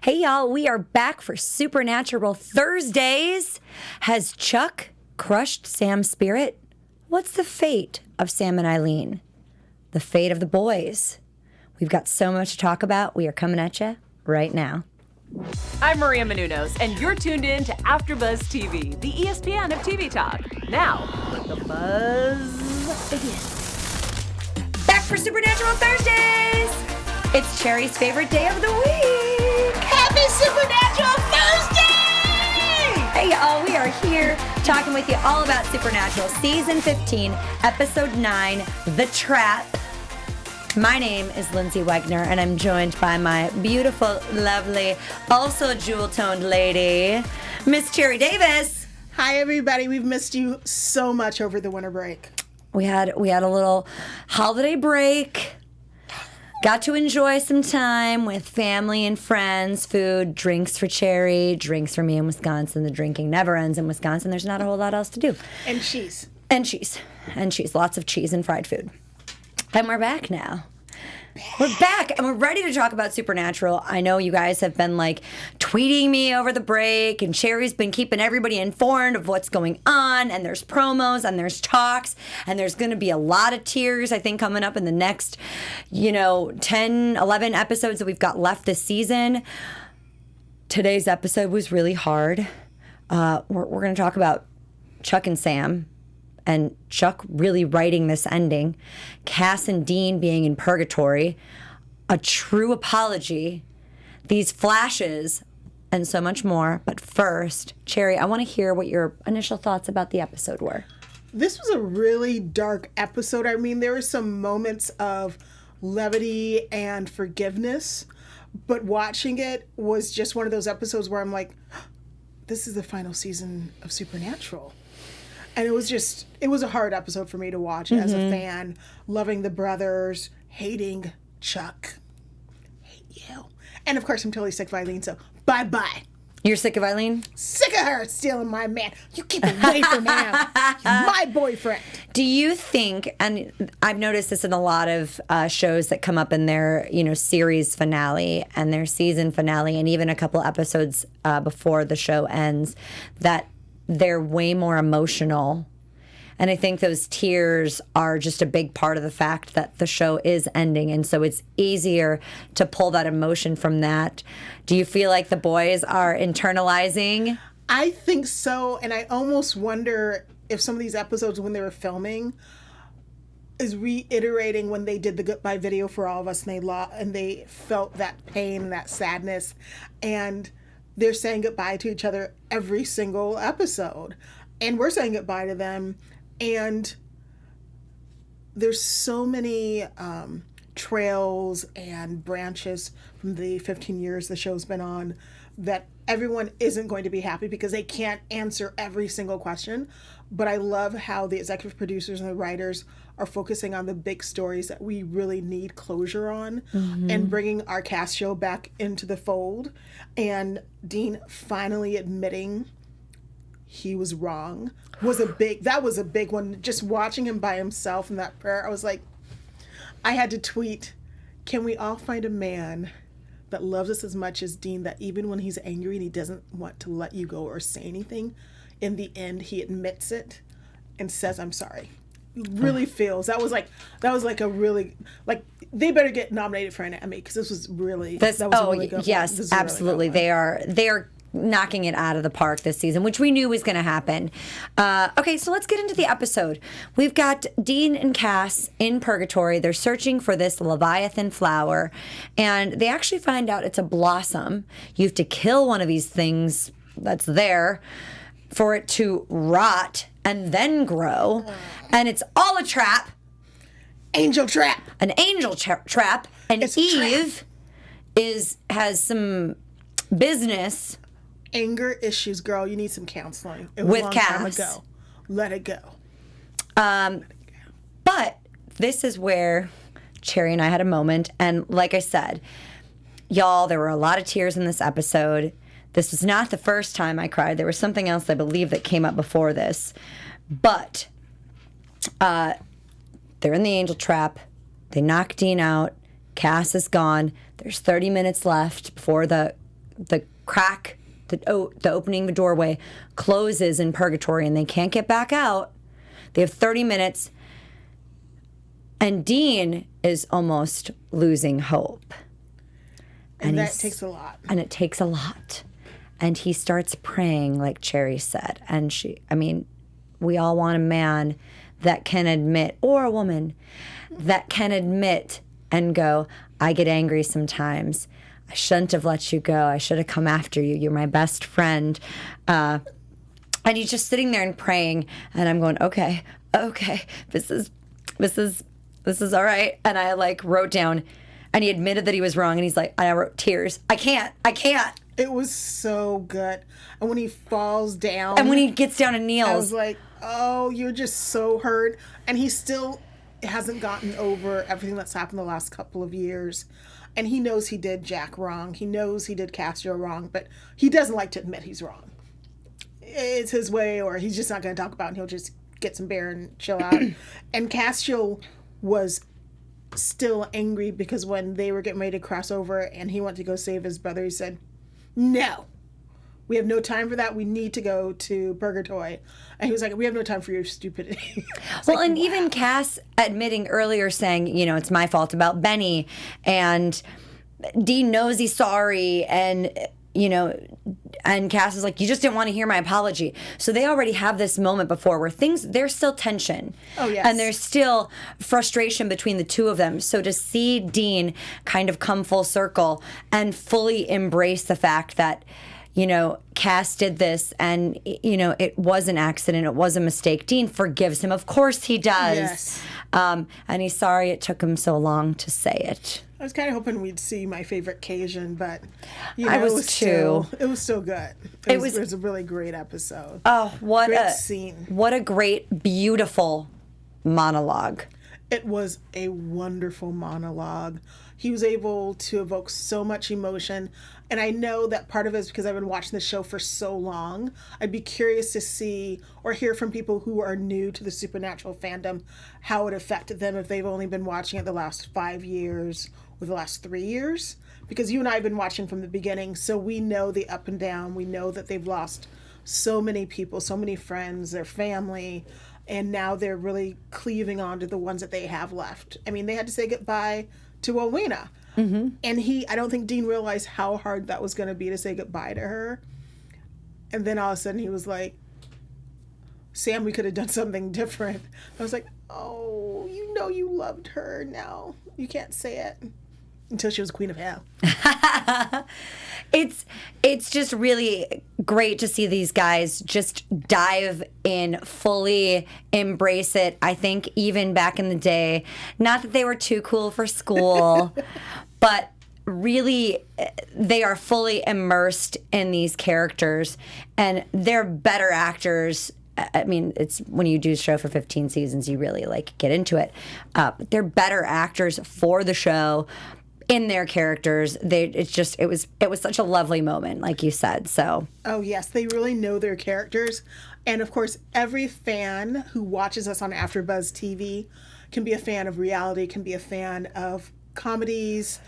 Hey, y'all, we are back for Supernatural Thursdays. Has Chuck crushed Sam's spirit? What's the fate of Sam and Eileen? The fate of the boys? We've got so much to talk about. We are coming at you right now. I'm Maria Menounos, and you're tuned in to AfterBuzz TV, the ESPN of TV talk. Now, let the buzz begin. Back for Supernatural Thursdays! It's Cherry's favorite day of the week! Happy Supernatural Thursday! Hey, y'all, we are here talking with you all about Supernatural Season 15, Episode 9, The Trap. My name is Lyndsey Wagner, and I'm joined by my beautiful, lovely, also jewel-toned lady, Miss Cherry Davis. Hi, everybody. We've missed you so much over the winter break. We had a little holiday break. Got to enjoy some time with family and friends, food, drinks for Cherry, drinks for me in Wisconsin. The drinking never ends in Wisconsin. There's not a whole lot else to do. And cheese. And cheese. And cheese. Lots of cheese and fried food. And we're back now. We're back, and we're ready to talk about Supernatural. I know you guys have been, tweeting me over the break, and Cherry's been keeping everybody informed of what's going on, and there's promos, and there's talks, and there's going to be a lot of tears, I think, coming up in the next, 10, 11 episodes that we've got left this season. Today's episode was really hard. We're going to talk about Chuck and Sam, and Chuck really writing this ending, Cass and Dean being in Purgatory, a true apology, these flashes, and so much more. But first, Cherry, I want to hear what your initial thoughts about the episode were. This was a really dark episode. I mean, there were some moments of levity and forgiveness, but watching it was just one of those episodes where I'm like, this is the final season of Supernatural. And it was a hard episode for me to watch as a fan, loving the brothers, hating Chuck. Hate you. And of course, I'm totally sick of Eileen, so bye-bye. You're sick of Eileen? Sick of her stealing my man. You keep away from him. He's my boyfriend. Do you think, and I've noticed this in a lot of shows that come up in their, series finale and their season finale, and even a couple episodes before the show ends, that they're way more emotional. And I think those tears are just a big part of the fact that the show is ending. And so it's easier to pull that emotion from that. Do you feel like the boys are internalizing? I think so. And I almost wonder if some of these episodes when they were filming is reiterating when they did the goodbye video for all of us and they felt that pain, that sadness. And they're saying goodbye to each other every single episode. And we're saying goodbye to them. And there's so many trails and branches from the 15 years the show's been on that everyone isn't going to be happy because they can't answer every single question. But I love how the executive producers and the writers are focusing on the big stories that we really need closure on and bringing our Castiel back into the fold. And Dean finally admitting he was wrong that was a big one. Just watching him by himself in that prayer, I was like, I had to tweet, can we all find a man that loves us as much as Dean, that even when he's angry and he doesn't want to let you go or say anything, in the end he admits it and says, I'm sorry. Really feels that was like a really, they better get nominated for an Emmy because this was really a really good yes, one. absolutely. They are knocking it out of the park this season, which we knew was going to happen. Okay, so let's get into the episode. We've got Dean and Cass in Purgatory. They're searching for this Leviathan flower, and they actually find out it's a blossom. You have to kill one of these things that's there for it to rot and then grow. And it's all a trap. Angel trap. An angel trap. And It's a Eve has some business. Anger issues, girl. You need some counseling. It was With a long Cass. time ago. Let it go. But this is where Cherry and I had a moment. And like I said, y'all, there were a lot of tears in this episode. This was not the first time I cried. There was something else, I believe, that came up before this. But they're in the angel trap. They knock Dean out. Cass is gone. There's 30 minutes left before the the crack, the opening the doorway closes in Purgatory and they can't get back out. They have 30 minutes. And Dean is almost losing hope. And that takes a lot. And it takes a lot. And he starts praying, like Cherry said. And we all want a man that can admit, or a woman that can admit and go, I get angry sometimes. I shouldn't have let you go. I should have come after you. You're my best friend. And he's just sitting there and praying. And I'm going, okay, this is all right. And I like wrote down, and he admitted that he was wrong. And he's like, I wrote tears. I can't. It was so good. And when he falls down. And when he gets down and kneels. I was like, oh, you're just so hurt. And he still hasn't gotten over everything that's happened the last couple of years. And he knows he did Jack wrong. He knows he did Castiel wrong. But he doesn't like to admit he's wrong. It's his way, or he's just not going to talk about it, and he'll just get some beer and chill out. And Castiel was still angry because when they were getting ready to cross over and he went to go save his brother, he said, no, we have no time for that. We need to go to Purgatory. And he was like, we have no time for your stupidity. Well, like, and wow. Even Cass admitting earlier saying, it's my fault about Benny, and Dean knows he's sorry, and and Cass is like, you just didn't want to hear my apology. So they already have this moment before where there's still tension. Oh, yes. And there's still frustration between the two of them. So to see Dean kind of come full circle and fully embrace the fact that, Cass did this and, it was an accident. It was a mistake. Dean forgives him. Of course he does. Yes. And he's sorry it took him so long to say it. I was kind of hoping we'd see my favorite Cajun, but I was too. It was still good. It was a really great episode. Oh, what great a scene! What a great, beautiful monologue. It was a wonderful monologue. He was able to evoke so much emotion, and I know that part of it is because I've been watching the show for so long. I'd be curious to see or hear from people who are new to the Supernatural fandom how it affected them if they've only been watching it the last 5 years or the last 3 years. Because you and I have been watching from the beginning, so we know the up and down. We know that they've lost so many people, so many friends, their family, and now they're really cleaving on to the ones that they have left. I mean, they had to say goodbye to Rowena. Mm-hmm. And I don't think Dean realized how hard that was going to be to say goodbye to her. And then all of a sudden he was like, Sam, we could have done something different. I was like, oh, you loved her. Now you can't say it. Until she was Queen of Hell. It's just really great to see these guys just dive in, fully embrace it. I think even back in the day, not that they were too cool for school, but really they are fully immersed in these characters, and they're better actors. I mean, it's when you do a show for 15 seasons, you really get into it. They're better actors for the show. In their characters, it was such a lovely moment, like you said. So, oh yes, they really know their characters, and of course, every fan who watches us on AfterBuzz TV can be a fan of reality, can be a fan of comedies,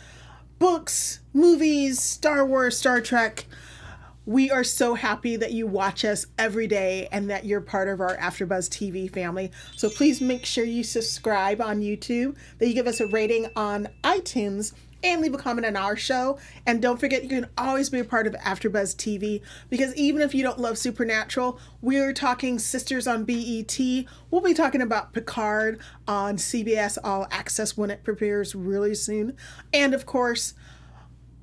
books, movies, Star Wars, Star Trek. We are so happy that you watch us every day and that you're part of our AfterBuzz TV family. So please make sure you subscribe on YouTube, that you give us a rating on iTunes, and leave a comment on our show. And don't forget, you can always be a part of AfterBuzz TV, because even if you don't love Supernatural, we're talking Sisters on BET. We'll be talking about Picard on CBS All Access when it premieres really soon. And of course,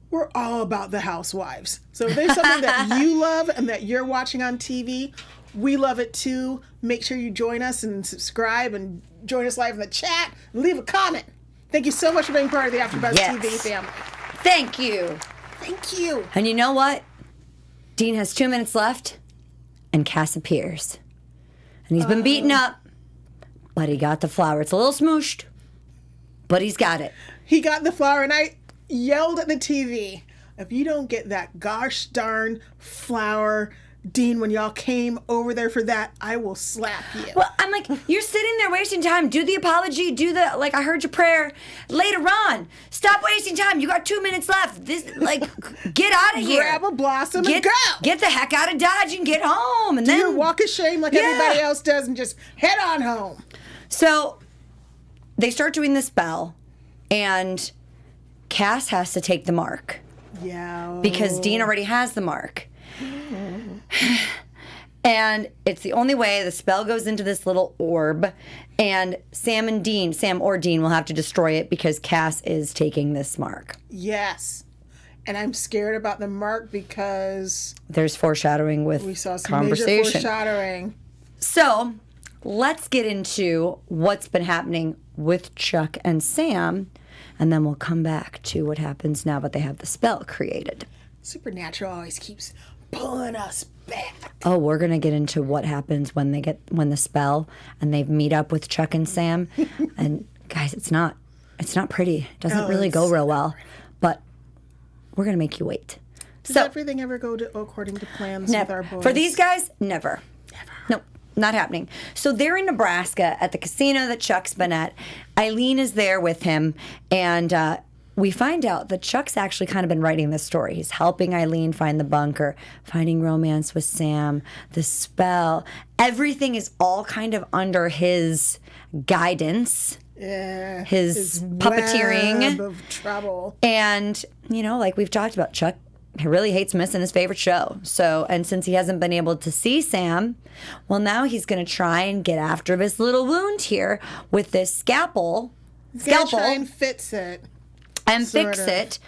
we're all about the housewives. So if there's something that you love and that you're watching on TV, we love it too. Make sure you join us and subscribe and join us live in the chat and leave a comment. Thank you so much for being part of the AfterBuzz TV family. Thank you. Thank you. And you know what? Dean has 2 minutes left, and Cass appears. And he's been beaten up, but he got the flower. It's a little smooshed, but he's got it. He got the flower, and I yelled at the TV, if you don't get that gosh darn flower, Dean, when y'all came over there for that, I will slap you. Well, I'm like, you're sitting there wasting time. Do the apology. I heard your prayer later on. Stop wasting wasting time. You got 2 minutes left. Get out of here. Grab a blossom and go. Get the heck out of Dodge and get home. And Do then your walk of shame like everybody else does and just head on home. So they start doing the spell, and Cass has to take the mark. Yeah. Because Dean already has the mark. And it's the only way. The spell goes into this little orb, and Sam or Dean will have to destroy it because Cass is taking this mark. Yes. And I'm scared about the mark because there's foreshadowing with we saw some conversation. major foreshadowing. So let's get into what's been happening with Chuck and Sam, and then we'll come back to what happens now that they have the spell created. Supernatural always keeps pulling us back. Oh, we're gonna get into what happens when the spell and they meet up with Chuck and Sam. And guys, it's not pretty. It doesn't really go real well. But we're gonna make you wait. Does everything ever go according to plans with our boys? For these guys, never. Nope, not happening. So they're in Nebraska at the casino that Chuck's been at. Eileen is there with him, and we find out that Chuck's actually kind of been writing this story. He's helping Eileen find the bunker, finding romance with Sam, the spell. Everything is all kind of under his guidance. Yeah. His puppeteering. Web of trouble. And, like we've talked about, Chuck really hates missing his favorite show. So, and since he hasn't been able to see Sam, well, now he's going to try and get after this little wound here with this scalpel. Try and fix it. And fix it.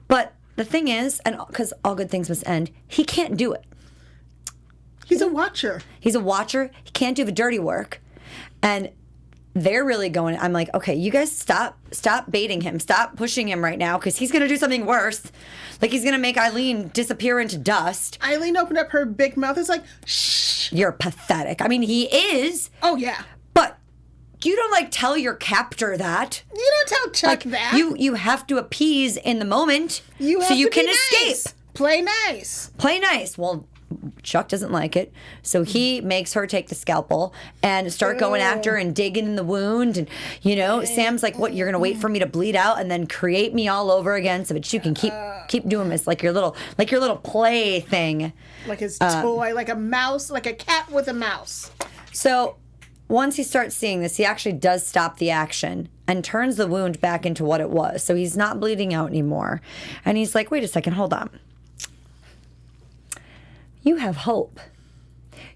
But the thing is, and because all good things must end, he can't do it. He's a watcher. He's a watcher. He can't do the dirty work. And they're really going, I'm like, okay, you guys stop baiting him. Stop pushing him right now because he's going to do something worse. Like he's going to make Eileen disappear into dust. Eileen opened up her big mouth. It's like, shh. You're pathetic. I mean, he is. Oh, yeah. But you don't tell your captor that. You don't tell Chuck that. You have to appease in the moment so you can escape. Play nice. Play nice. Well, Chuck doesn't like it, so he makes her take the scalpel and start going after and digging in the wound. And Sam's like, "What? You're gonna wait for me to bleed out and then create me all over again, so that you can keep doing this like your little play thing, like his toy, like a mouse, like a cat with a mouse." So once he starts seeing this, he actually does stop the action and turns the wound back into what it was. So he's not bleeding out anymore, and he's like, "Wait a second, hold on. You have hope.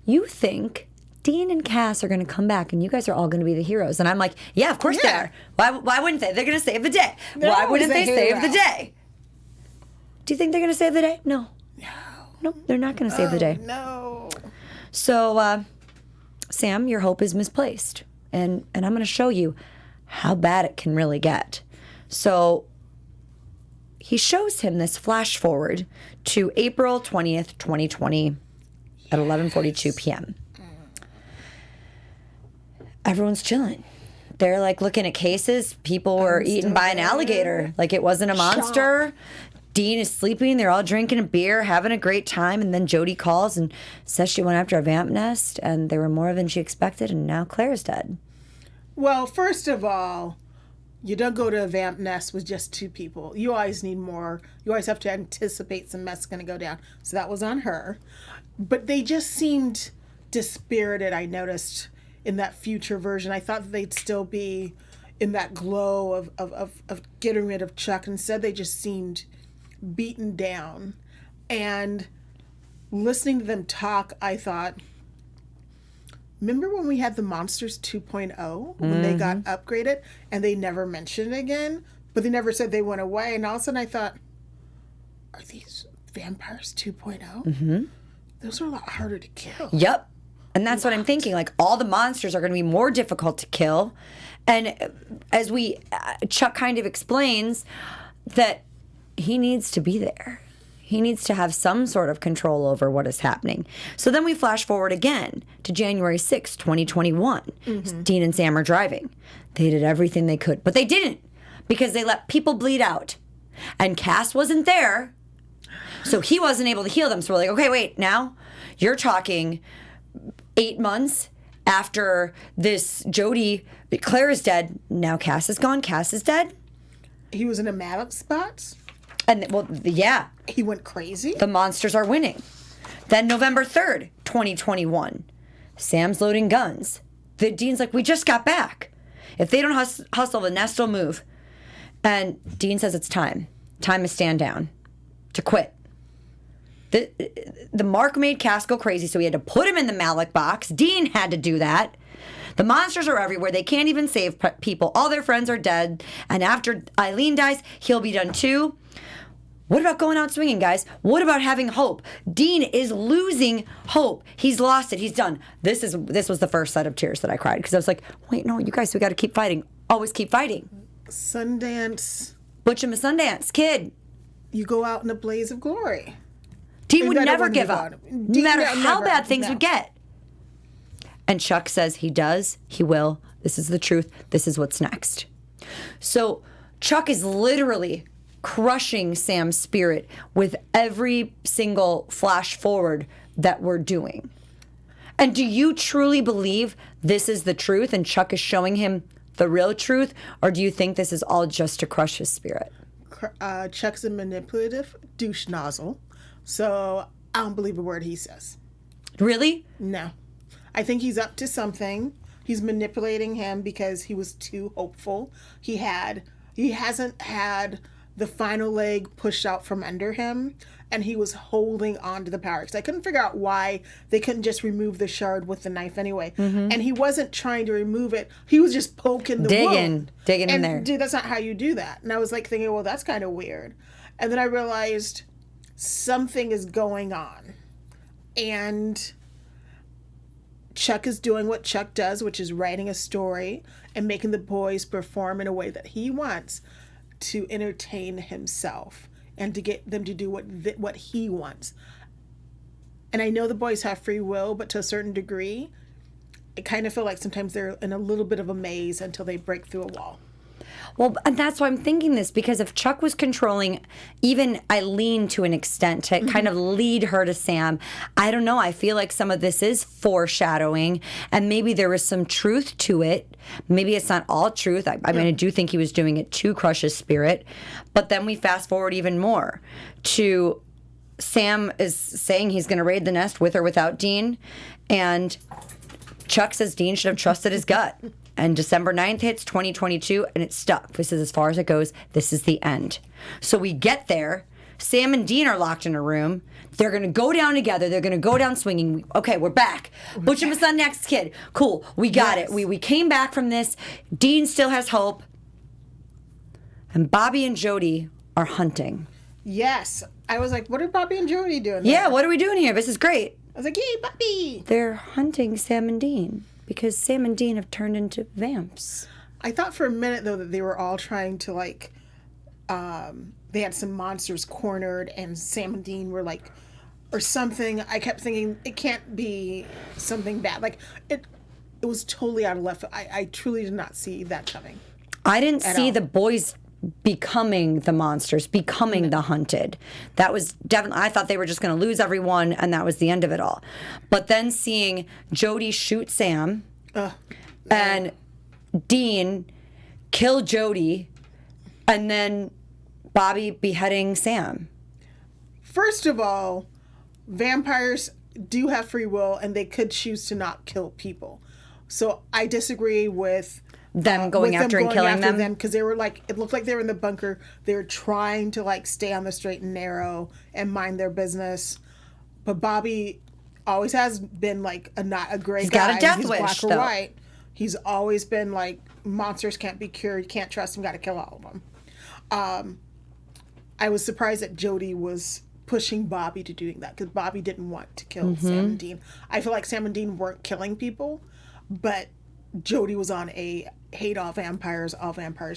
You think Dean and Cass are going to come back and you guys are all going to be the heroes." And I'm like, yeah, of course they are. Why wouldn't they? They're going to save the day. Why wouldn't they save the day? Do you think they're going to save the day? No. No, they're not going to save the day. No. So, Sam, your hope is misplaced. And I'm going to show you how bad it can really get. So he shows him this flash forward to April 20th, 2020 at 11:42 p.m. Everyone's chilling. They're looking at cases. People were eaten by an alligator. Like it wasn't a monster. Dean is sleeping. They're all drinking a beer, having a great time. And then Jody calls and says she went after a vamp nest and there were more than she expected. And now Claire's dead. Well, first of all, you don't go to a vamp nest with just two people. You always need more. You always have to anticipate some mess going to go down. So that was on her. But they just seemed dispirited, I noticed, in that future version. I thought that they'd still be in that glow of getting rid of Chuck. Instead, they just seemed beaten down. And listening to them talk, I thought, remember when we had the Monsters 2.0 when they got upgraded and they never mentioned it again, but they never said they went away. And all of a sudden I thought, are these vampires 2.0? Mm-hmm. Those are a lot harder to kill. Yep. And that's what I'm thinking. All the monsters are going to be more difficult to kill. And as Chuck kind of explains that he needs to be there. He needs to have some sort of control over what is happening. So then we flash forward again to January 6th, 2021. Mm-hmm. Dean and Sam are driving. They did everything they could, but they didn't because they let people bleed out. And Cass wasn't there, so he wasn't able to heal them. So we're like, okay, wait, now you're talking 8 months after this Claire is dead. Now Cass is gone. Cass is dead. He was in a Malik spot. And, yeah. He went crazy. The monsters are winning. Then November 3rd, 2021. Sam's loading guns. The Dean's like, we just got back. If they don't hustle, the nest will move. And Dean says it's time. Time to stand down. To quit. The mark made Cass go crazy, so he had to put him in the Malik box. Dean had to do that. The monsters are everywhere. They can't even save people. All their friends are dead. And after Eileen dies, he'll be done too. What about going out swinging, guys? What about having hope? Dean is losing hope. He's lost it. He's done. This was the first set of tears that I cried because I was like, wait, no, you guys, we got to keep fighting. Always keep fighting. Sundance. Butch and a Sundance kid. You go out in a blaze of glory. Dean would never give up, no matter how bad things would get. And Chuck says he does, he will. This is the truth. This is what's next. So Chuck is literally crushing Sam's spirit with every single flash forward that we're doing. And do you truly believe this is the truth and Chuck is showing him the real truth? Or do you think this is all just to crush his spirit? Chuck's a manipulative douche nozzle. So I don't believe a word he says. Really? No. I think he's up to something. He's manipulating him because he was too hopeful. He hasn't had the final leg pushed out from under him, and he was holding on to the power. Because I couldn't figure out why they couldn't just remove the shard with the knife anyway. Mm-hmm. And he wasn't trying to remove it. He was just poking the wound. Digging in there. Dude, that's not how you do that. And I was like thinking, well, that's kind of weird. And then I realized something is going on. And Chuck is doing what Chuck does, which is writing a story and making the boys perform in a way that he wants to entertain himself and to get them to do what he wants. And I know the boys have free will, but to a certain degree, I kind of feel like sometimes they're in a little bit of a maze until they break through a wall. Well, and that's why I'm thinking this, because if Chuck was controlling even Eileen to an extent to kind of lead her to Sam, I don't know. I feel like some of this is foreshadowing, and maybe there was some truth to it. Maybe it's not all truth. I mean, I do think he was doing it to crush his spirit. But then we fast forward even more to Sam is saying he's going to raid the nest with or without Dean, and Chuck says Dean should have trusted his gut. And December 9th hits 2022, and it's stuck. This is as far as it goes. This is the end. So we get there. Sam and Dean are locked in a room. They're going to go down together. They're going to go down swinging. Okay, we're back. Butch and Son next kid. Cool. We got it. We came back from this. Dean still has hope. And Bobby and Jody are hunting. Yes. I was like, what are Bobby and Jody doing there? Yeah, what are we doing here? This is great. I was like, hey, Bobby. They're hunting Sam and Dean. Because Sam and Dean have turned into vamps. I thought for a minute, though, that they were all trying to, like, they had some monsters cornered and Sam and Dean were, like, or something. I kept thinking, it can't be something bad. Like, it was totally out of left. I truly did not see that coming. I didn't see the boys becoming the monsters, becoming the hunted. That was definitely, I thought they were just going to lose everyone and that was the end of it all. But then seeing Jody shoot Sam and Dean kill Jody and then Bobby beheading Sam. First of all, vampires do have free will and they could choose to not kill people. So I disagree with them going after and killing them because they were like, it looked like they were in the bunker. They were trying to like stay on the straight and narrow and mind their business. But Bobby always has been like not a great guy. He's got a death wish, black or white. He's always been like, monsters can't be cured. You can't trust them. Got to kill all of them. I was surprised that Jody was pushing Bobby to doing that because Bobby didn't want to kill Sam and Dean. I feel like Sam and Dean weren't killing people, but Jody was on a hate all vampires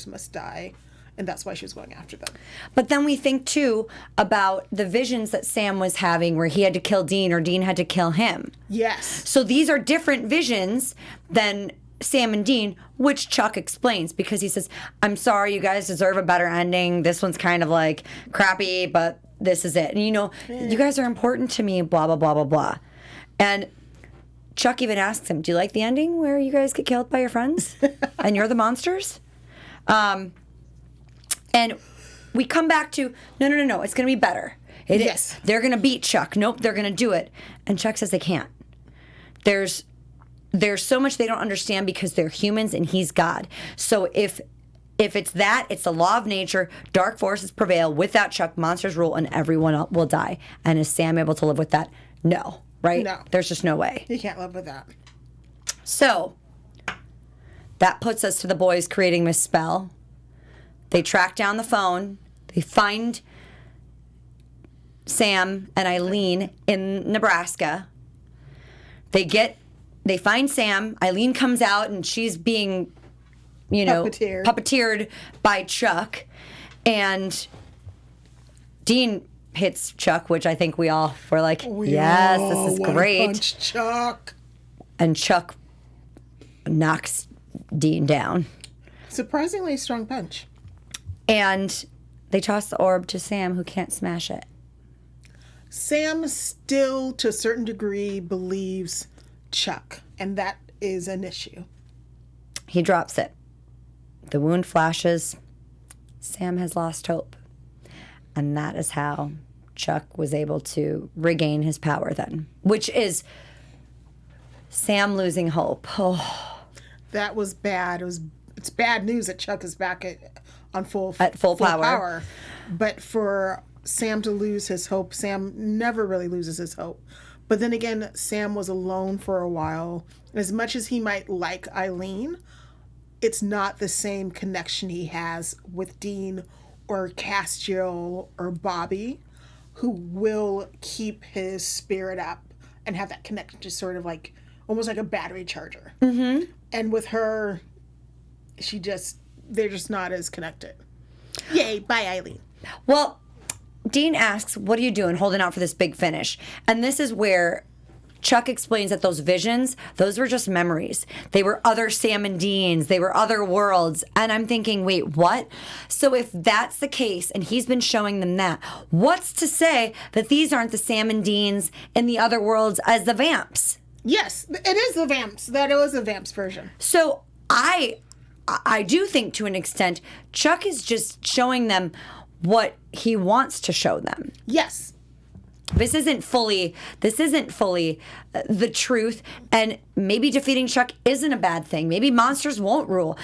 must die, and that's why she was going after them. But then we think too about the visions that Sam was having where he had to kill Dean or Dean had to kill him. Yes. So these are different visions than Sam and Dean, which Chuck explains because he says, I'm sorry, you guys deserve a better ending. This one's kind of like crappy, but this is it. And you know, you guys are important to me, blah, blah, blah, blah, blah. And Chuck even asks him, do you like the ending where you guys get killed by your friends and you're the monsters? And we come back to, no, it's going to be better. Yes. They're going to beat Chuck. Nope, they're going to do it. And Chuck says they can't. There's so much they don't understand because they're humans and he's God. So if it's that, it's the law of nature, dark forces prevail. Without Chuck, monsters rule and everyone will die. And is Sam able to live with that? No, right? No. There's just no way. You can't live with that. So that puts us to the boys creating this spell. They track down the phone. They find Sam and Eileen in Nebraska. They find Sam. Eileen comes out and she's being, puppeteered by Chuck. And Dean hits Chuck, which I think we all were like, yes, this is great. Punch Chuck. And Chuck knocks Dean down. Surprisingly strong punch. And they toss the orb to Sam, who can't smash it. Sam still, to a certain degree, believes Chuck, and that is an issue. He drops it. The wound flashes. Sam has lost hope. And that is how Chuck was able to regain his power then, which is Sam losing hope. Oh. That was bad. It's bad news that Chuck is back on full power. But for Sam to lose his hope, Sam never really loses his hope. But then again, Sam was alone for a while. As much as he might like Eileen, it's not the same connection he has with Dean or Castiel or Bobby, who will keep his spirit up and have that connection to sort of like, almost like a battery charger. Mm-hmm. And with her, they're just not as connected. Yay, bye Eileen. Well, Dean asks, what are you doing holding out for this big finish? And this is where Chuck explains that those visions, those were just memories. They were other Sam and Deans. They were other worlds. And I'm thinking, wait, what? So if that's the case, and he's been showing them that, what's to say that these aren't the Sam and Deans in the other worlds as the vamps? Yes, it is the vamps. That was a vamps version. So I do think to an extent, Chuck is just showing them what he wants to show them. Yes. This isn't fully the truth, and maybe defeating Chuck isn't a bad thing. Maybe monsters won't rule.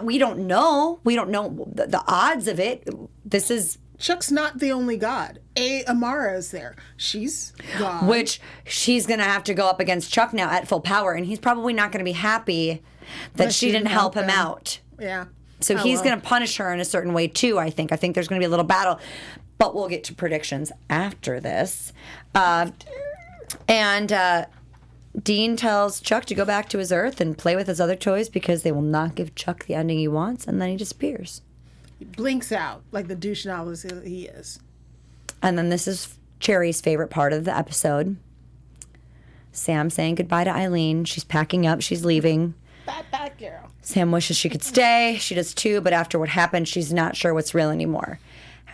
We don't know. We don't know the odds of it. This is... Chuck's not the only god. Amara is there. She's God. Which she's going to have to go up against Chuck now at full power, and he's probably not going to be happy that she didn't help him out. Yeah. So he's going to punish her in a certain way, too, I think. I think there's going to be a little battle. But we'll get to predictions after this. Dean tells Chuck to go back to his Earth and play with his other toys because they will not give Chuck the ending he wants, and then he disappears. He blinks out like the douche novelist he is. And then this is Cherry's favorite part of the episode. Sam saying goodbye to Eileen. She's packing up. She's leaving. Bye, girl. Sam wishes she could stay. She does too, but after what happened, she's not sure what's real anymore.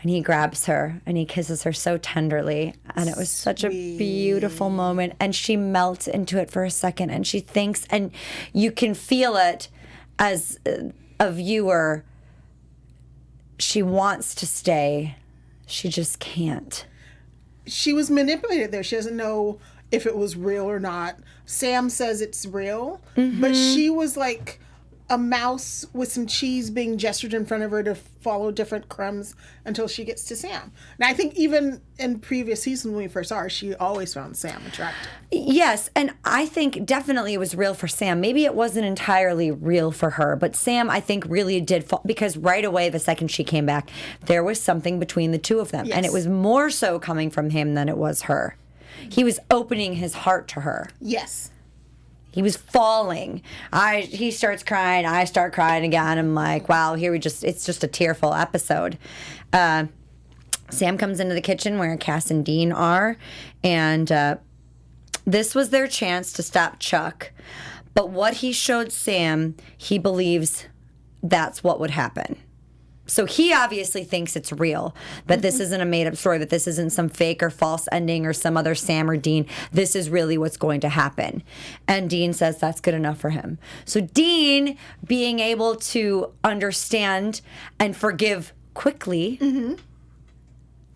And he grabs her and he kisses her so tenderly. And it was such a beautiful moment. And she melts into it for a second and she thinks, and you can feel it as a viewer. She wants to stay. She just can't. She was manipulated there. She doesn't know if it was real or not. Sam says it's real, but she was like a mouse with some cheese being gestured in front of her to follow different crumbs until she gets to Sam. And I think even in previous seasons when we first saw her, she always found Sam attractive. Yes, and I think definitely it was real for Sam. Maybe it wasn't entirely real for her, but Sam, I think, really did fall, because right away, the second she came back, there was something between the two of them. Yes. And it was more so coming from him than it was her. He was opening his heart to her. Yes. He was falling. He starts crying. I start crying again. I'm like, wow, it's just a tearful episode. Sam comes into the kitchen where Cass and Dean are, and this was their chance to stop Chuck. But what he showed Sam, he believes that's what would happen. So he obviously thinks it's real, that this isn't a made-up story, that this isn't some fake or false ending or some other Sam or Dean. This is really what's going to happen. And Dean says that's good enough for him. So Dean, being able to understand and forgive quickly. I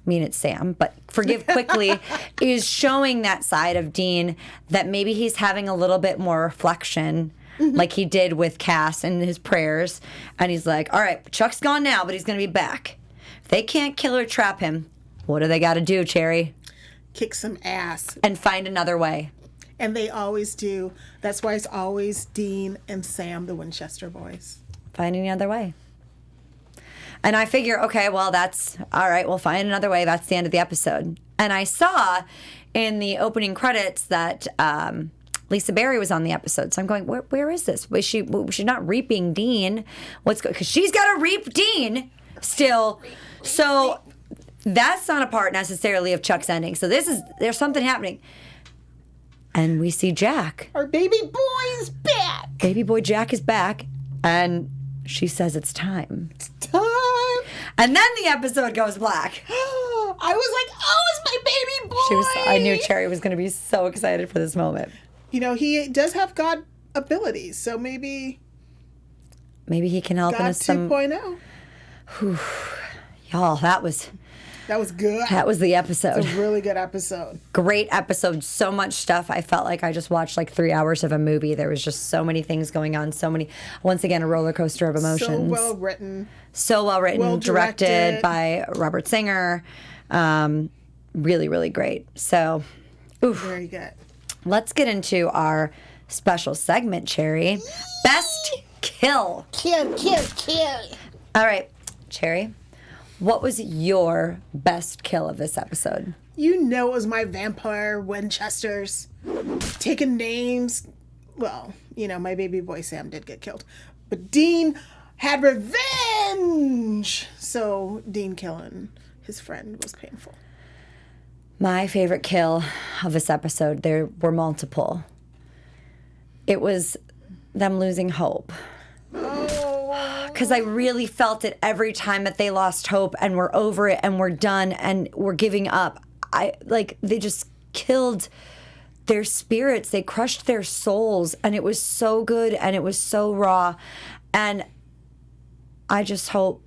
mean, it's Sam, but forgive quickly is showing that side of Dean that maybe he's having a little bit more reflection like he did with Cass and his prayers. And he's like, all right, Chuck's gone now, but he's going to be back. If they can't kill or trap him, what do they got to do, Cherry? Kick some ass. And find another way. And they always do. That's why it's always Dean and Sam, the Winchester boys. Find any other way. And I figure, okay, well, that's all right. We'll find another way. That's the end of the episode. And I saw in the opening credits that Lisa Barry was on the episode. So I'm going, where is this? Was she not reaping Dean? Because she's got to reap Dean still. So that's not a part necessarily of Chuck's ending. So there's something happening. And we see Jack. Our baby boy is back. Baby boy Jack is back. And she says it's time. It's time. And then the episode goes black. I was like, oh, it's my baby boy. I knew Cherry was going to be so excited for this moment. You know, he does have God abilities, so maybe he can help God us some. 2.0. Y'all, that was good. That was the episode. It's a really good episode. Great episode. So much stuff. I felt like I just watched like 3 hours of a movie. There was just so many things going on. So many, once again, a roller coaster of emotions. So well written. So well written. Well directed by Robert Singer. Really, really great. So, very good. Let's get into our special segment, Cherry. Best kill. Kill. All right, Cherry. What was your best kill of this episode? You know it was my vampire Winchesters. Taking names. Well, you know, my baby boy Sam did get killed. But Dean had revenge. So Dean killing his friend was painful. My favorite kill of this episode, there were multiple. It was them losing hope. Because I really felt it every time that they lost hope and were over it and were done and were giving up. They just killed their spirits. They crushed their souls, and it was so good and it was so raw. And I just hope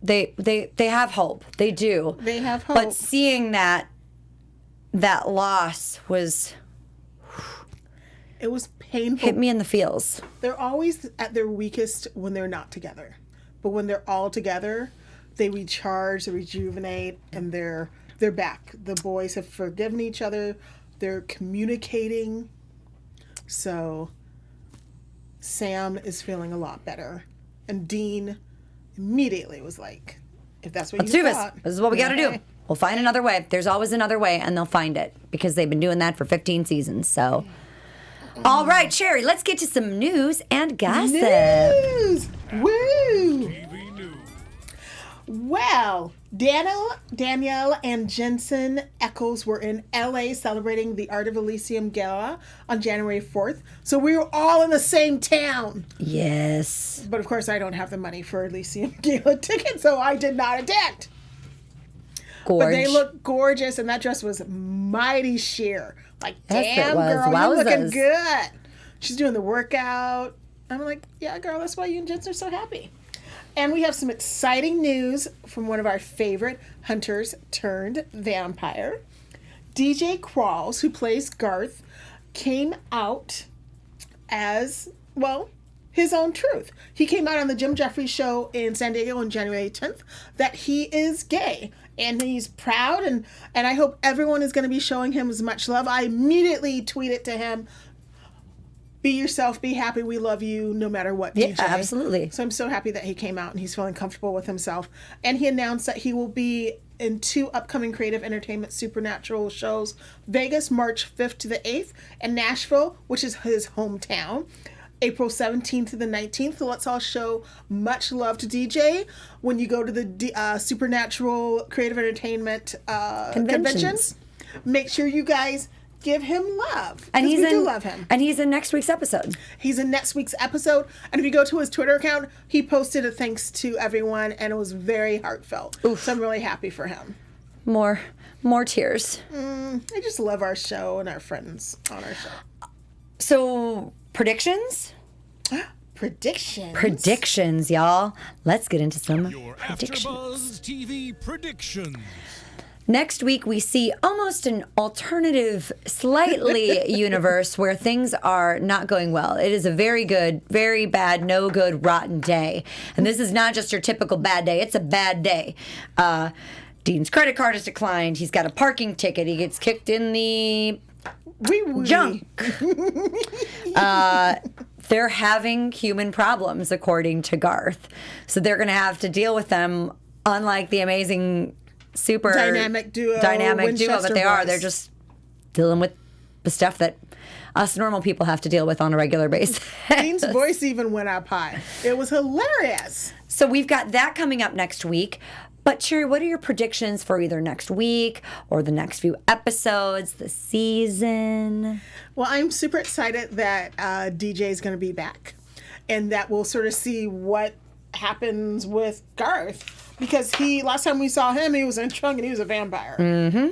they have hope. They do. They have hope. But seeing that loss was... It was painful. Hit me in the feels. They're always at their weakest when they're not together. But when they're all together, they recharge, they rejuvenate, and they're back. The boys have forgiven each other. They're communicating. So Sam is feeling a lot better. And Dean immediately was like, if that's what Let's you do thought. This is what we got to do. We'll find another way. There's always another way, and they'll find it because they've been doing that for 15 seasons. So, all right, Cherry, let's get to some news and gossip. News! Woo! Well, Danielle and Jensen Ackles were in LA celebrating the Art of Elysium Gala on January 4th. So we were all in the same town. Yes. But of course, I don't have the money for Elysium Gala tickets, so I did not attend. But they look gorgeous, and that dress was mighty sheer. Like, damn, girl, you're looking good. She's doing the workout. I'm like, yeah, girl, that's why you and Jensen are so happy. And we have some exciting news from one of our favorite hunters turned vampire. DJ Qualls, who plays Garth, came out as, well, his own truth. He came out on the Jim Jeffries show in San Diego on January 10th that he is gay. And he's proud, and I hope everyone is going to be showing him as much love. I immediately tweeted to him, be yourself, be happy, we love you, no matter what, DJ. Yeah, absolutely. So I'm so happy that he came out and he's feeling comfortable with himself. And he announced that he will be in 2 upcoming creative entertainment supernatural shows, Vegas, March 5th to the 8th, and Nashville, which is his hometown, April 17th to the 19th. So let's all show much love to DJ when you go to the Supernatural Creative Entertainment conventions. Make sure you guys give him love. And we do love him. And he's in next week's episode. He's in next week's episode. And if you go to his Twitter account, he posted a thanks to everyone, and it was very heartfelt. Oof. So I'm really happy for him. More tears. I just love our show and our friends on our show. So, predictions? Predictions, y'all. Let's get into some Your predictions. AfterBuzz TV predictions. Next week, we see almost an alternative, slightly universe where things are not going well. It is a very good, very bad, no good, rotten day. And this is not just your typical bad day. It's a bad day. Dean's credit card is declined. He's got a parking ticket. He gets kicked in the junk. They're having human problems, according to Garth. So they're going to have to deal with them, unlike the amazing super dynamic duo that they are. They're just dealing with the stuff that us normal people have to deal with on a regular basis. Dean's voice even went up high. It was hilarious. So we've got that coming up next week. But Cherry, what are your predictions for either next week or the next few episodes, the season? Well, I'm super excited that DJ is going to be back, and that we'll sort of see what happens with Garth. Because last time we saw him, he was in a trunk and he was a vampire. Mm-hmm.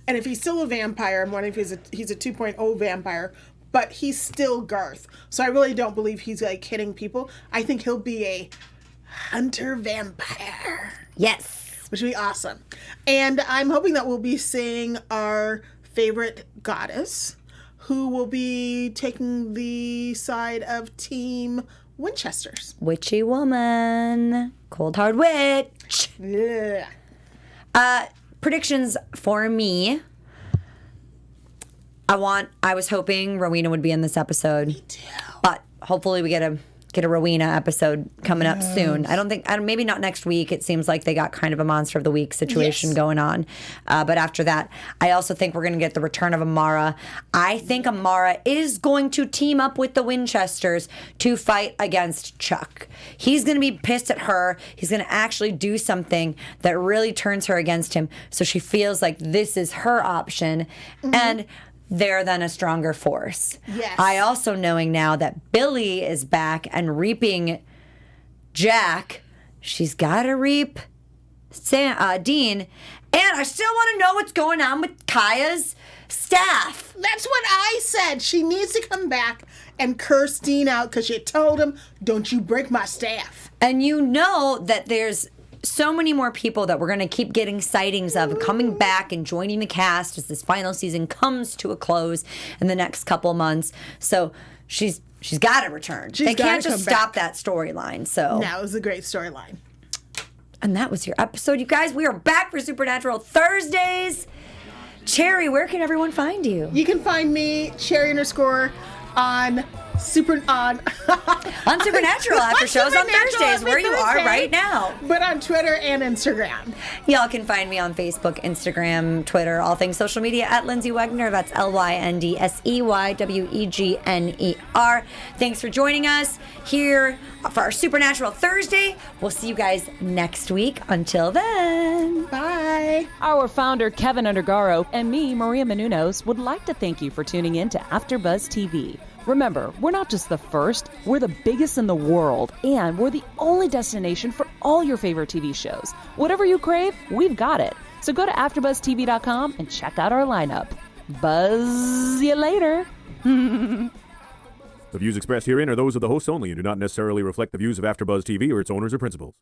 And if he's still a vampire, I'm wondering if he's a 2.0 vampire, but he's still Garth. So I really don't believe he's like hitting people. I think he'll be a hunter vampire. Yes. Which would be awesome. And I'm hoping that we'll be seeing our favorite goddess, who will be taking the side of Team Winchesters. Witchy woman. Cold hard witch. Yeah. Predictions for me. I was hoping Rowena would be in this episode. Me too. But hopefully we get a Rowena episode coming up soon. I don't think, maybe not next week. It seems like they got kind of a Monster of the Week situation going on. But after that, I also think we're going to get the return of Amara. I think Amara is going to team up with the Winchesters to fight against Chuck. He's going to be pissed at her. He's going to actually do something that really turns her against him. So she feels like this is her option. Mm-hmm. And they're then a stronger force. Yes. I also knowing now that Billy is back and reaping Jack, she's got to reap Dean. And I still want to know what's going on with Kaya's staff. That's what I said. She needs to come back and curse Dean out because she told him, don't you break my staff. And you know that there's so many more people that we're going to keep getting sightings of coming back and joining the cast as this final season comes to a close in the next couple months. So she's got to return. They can't just stop that storyline. So no, it was a great storyline. And that was your episode, you guys. We are back for Supernatural Thursdays. Cherry, where can everyone find you? You can find me, Cherry_ on Supernatural after shows on Thursdays, where you are right now. But on Twitter and Instagram. Y'all can find me on Facebook, Instagram, Twitter, all things social media at Lyndsey Wagner. That's LYNDSEYWEGNER. Thanks for joining us here for our Supernatural Thursday. We'll see you guys next week. Until then. Bye. Our founder, Keven Undergaro, and me, Maria Menounos, would like to thank you for tuning in to AfterBuzz TV. Remember, we're not just the first, we're the biggest in the world, and we're the only destination for all your favorite TV shows. Whatever you crave, we've got it. So go to AfterBuzzTV.com and check out our lineup. Buzz you later. The views expressed herein are those of the hosts only and do not necessarily reflect the views of AfterBuzz TV or its owners or principals.